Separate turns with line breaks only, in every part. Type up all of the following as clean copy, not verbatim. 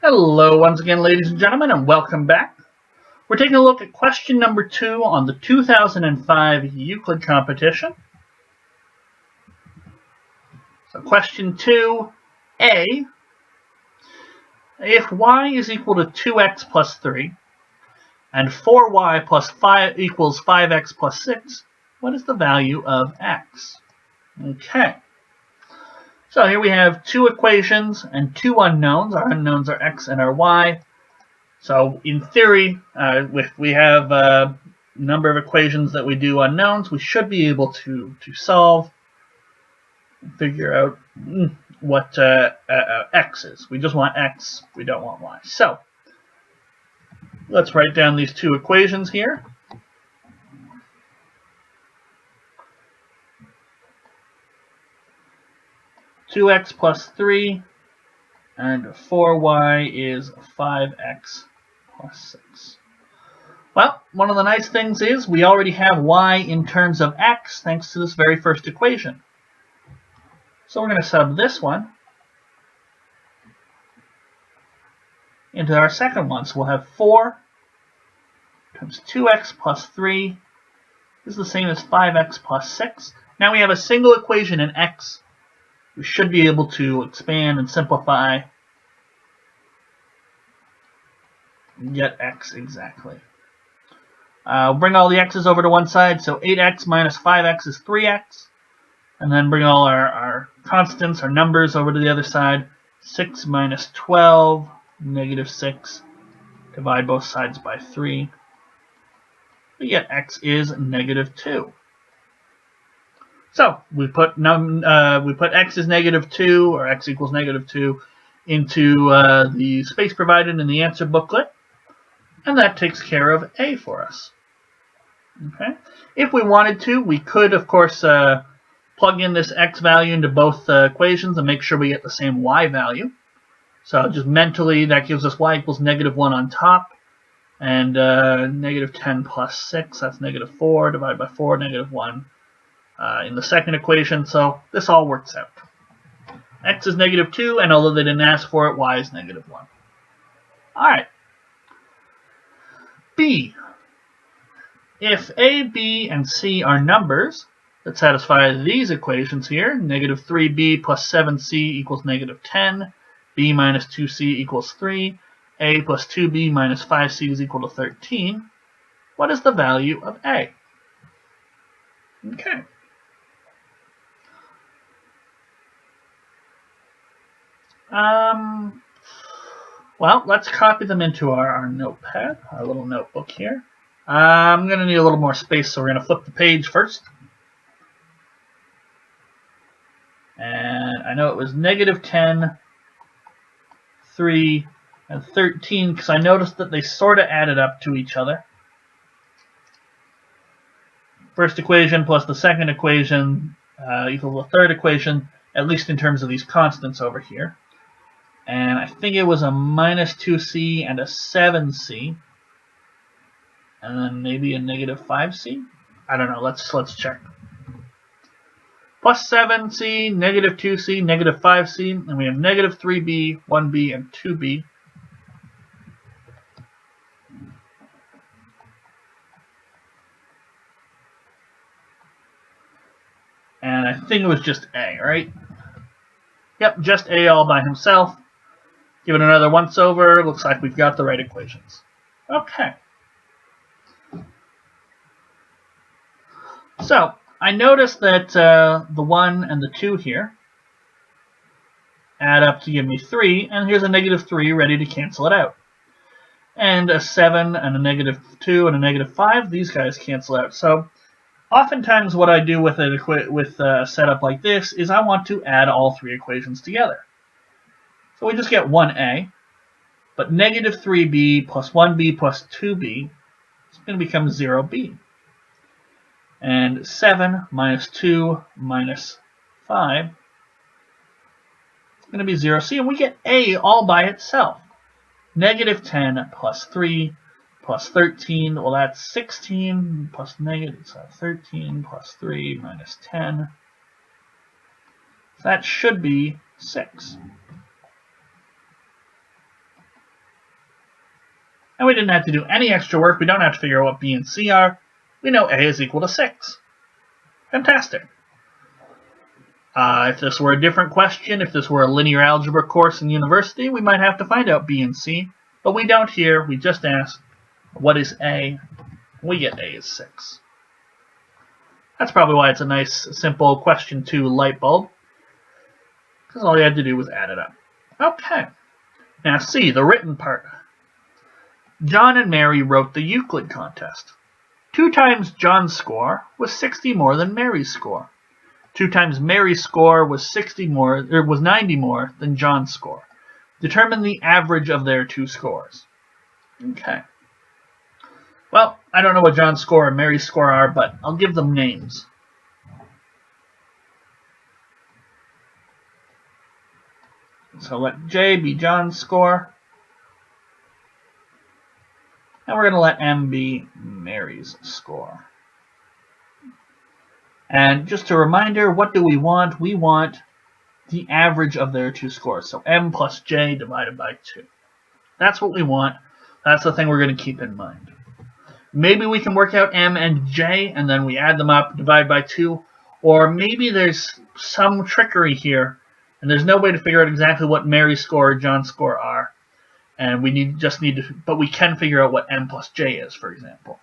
Hello once again, ladies and gentlemen, and welcome back. We're taking a look at question number 2 on the 2005 Euclid competition. So question 2A, if y is equal to 2x plus 3 and 4y plus 5 equals 5x plus 6, what is the value of x? Okay. So here we have two equations and two unknowns. Our unknowns are x and our y. So in theory, if we have a number of equations that we do unknowns, we should be able to solve and figure out what x is. We just want x, we don't want y. So let's write down these two equations here. (2x plus 3) and 4y is 5x plus 6. Well, one of the nice things is we already have y in terms of x thanks to this very first equation. So we're going to sub this one into our second one. So we'll have 4 times 2x plus 3 is the same as 5x plus 6. Now we have a single equation in x. We should be able to expand and simplify and get x exactly. Bring all the x's over to one side, so 8x minus 5x is 3x. And then bring all our constants, our numbers, over to the other side. 6 minus 12, negative 6. Divide both sides by 3. We get x is negative 2. So we put x is negative 2, or x equals negative 2, into the space provided in the answer booklet, and that takes care of A for us. Okay. If we wanted to, we could, of course, plug in this x value into both equations and make sure we get the same y value. So just mentally, that gives us y equals negative 1 on top, and negative 10 plus 6, that's negative 4, divided by 4, negative 1. In the second equation, so this all works out. X is negative 2, and although they didn't ask for it, y is negative 1. Alright. B. If A, B, and C are numbers that satisfy these equations here, negative 3b plus 7c equals negative 10, b minus 2c equals 3, a plus 2b minus 5c is equal to 13, what is the value of A? Okay. Well, let's copy them into our notepad, our little notebook here. I'm going to need a little more space, so we're going to flip the page first. And I know it was negative 10, 3, and 13, because I noticed that they sort of added up to each other. First equation plus the second equation equals the third equation, at least in terms of these constants over here. And I think it was a minus 2c and a 7c. And then maybe a negative 5c? I don't know, let's check. Plus 7c, negative 2c, negative 5c, and we have negative 3b, 1b, and 2b. And I think it was just A, right? Yep, just A all by himself. Give it another once over. Looks like we've got the right equations. Okay. So, I noticed that the 1 and the 2 here add up to give me 3, and here's a negative 3 ready to cancel it out. And a 7 and a negative 2 and a negative 5, these guys cancel out. So, oftentimes what I do with a setup like this is I want to add all three equations together. So we just get 1a, but negative 3b plus 1b plus 2b is going to become 0b. And 7 minus 2 minus 5 is going to be 0c, and we get a all by itself. Negative 10 plus 3 plus 13, well that's 16 plus negative, so 13 plus 3 minus 10. That should be 6. And we didn't have to do any extra work. We don't have to figure out what B and C are. We know A is equal to 6. Fantastic. If this were a different question, if this were a linear algebra course in university, we might have to find out B and C. But we don't here. We just ask, what is A? We get A is 6. That's probably why it's a nice, simple question 2 light bulb. Because all you had to do was add it up. Okay. Now C, the written part. John and Mary wrote the Euclid contest. 2 times John's score was 60 more than Mary's score. 2 times Mary's score was 90 more than John's score. Determine the average of their 2 scores. Okay. Well, I don't know what John's score and Mary's score are, but I'll give them names. So let J be John's score. And we're going to let M be Mary's score. And just a reminder, what do we want? We want the average of their 2 scores. So M plus J divided by 2. That's what we want. That's the thing we're going to keep in mind. Maybe we can work out M and J, and then we add them up, divide by 2. Or maybe there's some trickery here, and there's no way to figure out exactly what Mary's score or John's score are. And but we can figure out what M plus J is, for example.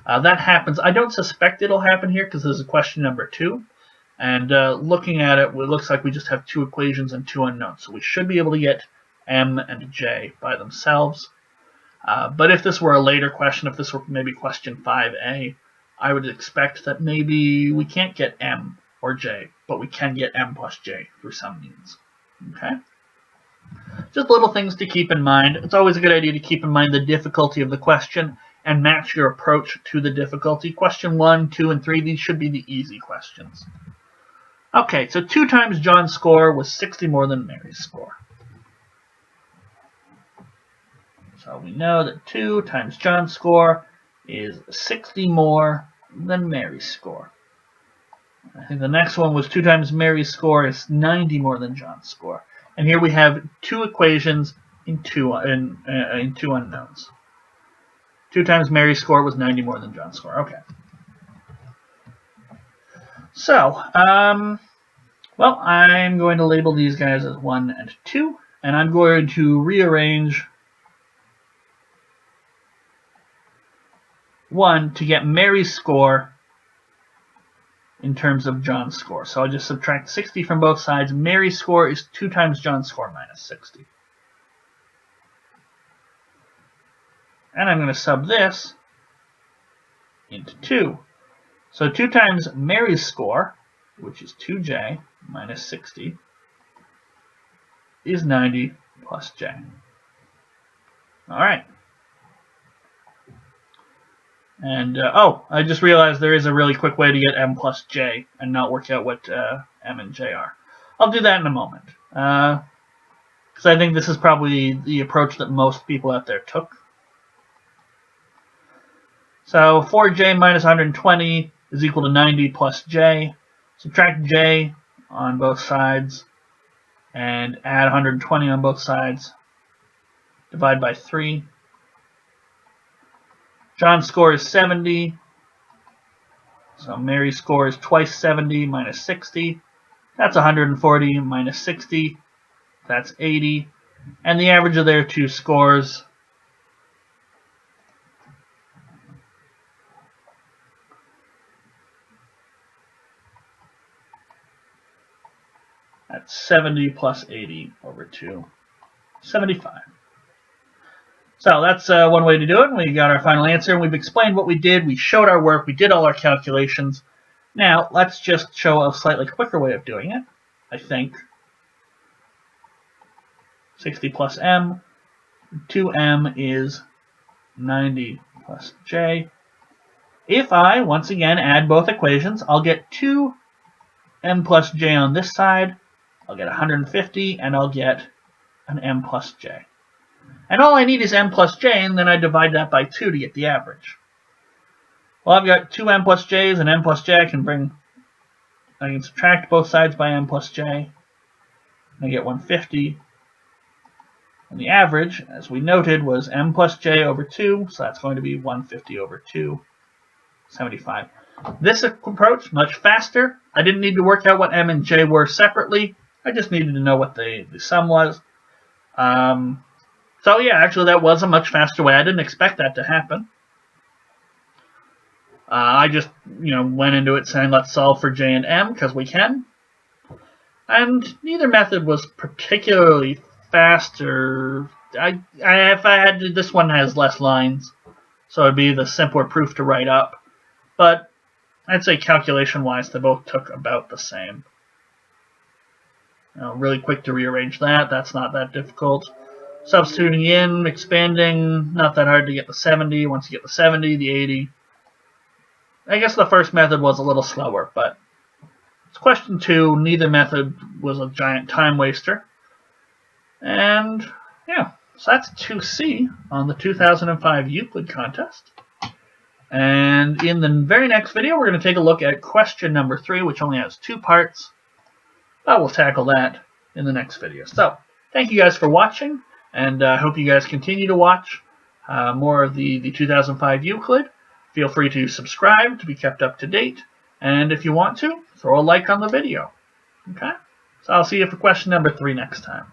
That happens. I don't suspect it'll happen here because this is question number 2. And looking at it looks like we just have 2 equations and 2 unknowns. So we should be able to get M and J by themselves. But if this were a later question, if this were maybe question 5A, I would expect that maybe we can't get M or J, but we can get M plus J through some means. Okay? Just little things to keep in mind. It's always a good idea to keep in mind the difficulty of the question and match your approach to the difficulty. Question 1, 2, and 3, these should be the easy questions. Okay, so 2 times John's score was 60 more than Mary's score. So we know that 2 times John's score is 60 more than Mary's score. I think the next one was 2 times Mary's score is 90 more than John's score. And here we have 2 equations in two unknowns. 2 times Mary's score was 90 more than John's score. Okay. So, well, I'm going to label these guys as 1 and 2, and I'm going to rearrange 1 to get Mary's score in terms of John's score. So I'll just subtract 60 from both sides. Mary's score is 2 times John's score minus 60. And I'm going to sub this into 2. So 2 times Mary's score, which is 2J minus 60, is 90 plus J. All right. And, I just realized there is a really quick way to get M plus J and not work out what M and J are. I'll do that in a moment. Because I think this is probably the approach that most people out there took. So 4J minus 120 is equal to 90 plus J. Subtract J on both sides and add 120 on both sides. Divide by 3. John's score is 70, so Mary's score is twice 70 minus 60. That's 140 minus 60. That's 80. And the average of their 2 scores that's 70 plus 80 over 2, 75. So that's one way to do it. We got our final answer, and we've explained what we did. We showed our work. We did all our calculations. Now, let's just show a slightly quicker way of doing it, I think. 60 plus M. 2M is 90 plus J. If I, once again, add both equations, I'll get 2M plus J on this side. I'll get 150, and I'll get an M plus J. And all I need is M plus J, and then I divide that by 2 to get the average. Well, I've got 2 M plus J's and M plus J. I can subtract both sides by M plus J. And I get 150. And the average, as we noted, was m plus j over 2, so that's going to be 150 over 2, 75. This approach, much faster. I didn't need to work out what m and j were separately. I just needed to know what the sum was. So yeah, actually that was a much faster way. I didn't expect that to happen. I just, went into it saying let's solve for j and m because we can. And neither method was particularly faster. If I had to, this one has less lines, so it'd be the simpler proof to write up. But I'd say calculation-wise, they both took about the same. Really quick to rearrange that. That's not that difficult. Substituting in, expanding, not that hard to get the 70. Once you get the 70, the 80. I guess the first method was a little slower, but it's question 2. Neither method was a giant time waster. And yeah, so that's 2C on the 2005 Euclid contest. And in the very next video, we're going to take a look at question number 3, which only has 2 parts. But we'll tackle that in the next video. So, thank you guys for watching, and I hope you guys continue to watch more of the 2005 Euclid. Feel free to subscribe to be kept up to date, and if you want to, throw a like on the video. Okay? So I'll see you for question number 3 next time.